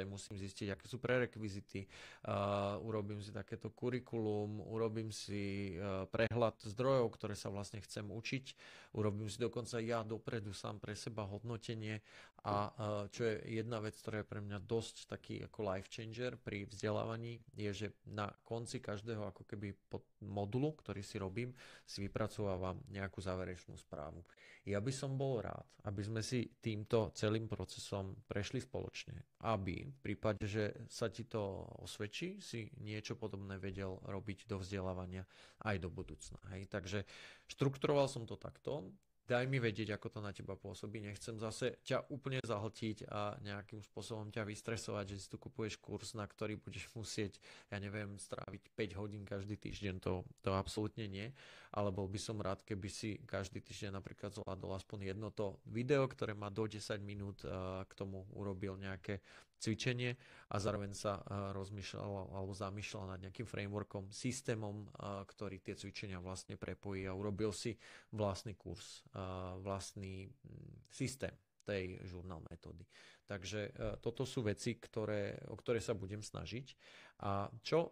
musím zistiť, aké sú prerekvizity, urobím si takéto kurikulum, urobím si prehľad zdrojov, ktoré sa vlastne chcem učiť, urobím si dokonca ja dopredu sám pre seba hodnotenie a čo je jedna vec, ktorá je pre mňa dosť taký ako life changer pri vzdelávaní, je, že na konci každého ako keby modulu, ktorý si robím, si vypracovávam nejakú záverečnú správu. Ja by som bol rád, aby sme si týmto celým procesom prešli spoločne, aby v prípade, že sa ti to osvedčí, si niečo podobné vedel robiť do vzdelávania aj do budúcna. Hej. Takže štrukturoval som to takto. Daj mi vedieť, ako to na teba pôsobí. Nechcem zase ťa úplne zahltiť a nejakým spôsobom ťa vystresovať, že si tu kupuješ kurz, na ktorý budeš musieť, ja neviem, stráviť 5 hodín každý týždeň. To absolútne nie. Ale bol by som rád, keby si každý týždeň napríklad zvládol aspoň jedno to video, ktoré má do 10 minút, k tomu urobil nejaké cvičenie a zároveň sa rozmýšľal alebo zamýšľal nad nejakým frameworkom, systémom, ktorý tie cvičenia vlastne prepojí a urobil si vlastný kurz, vlastný systém tej žurnál metódy. Takže toto sú veci, o ktoré sa budem snažiť. A čo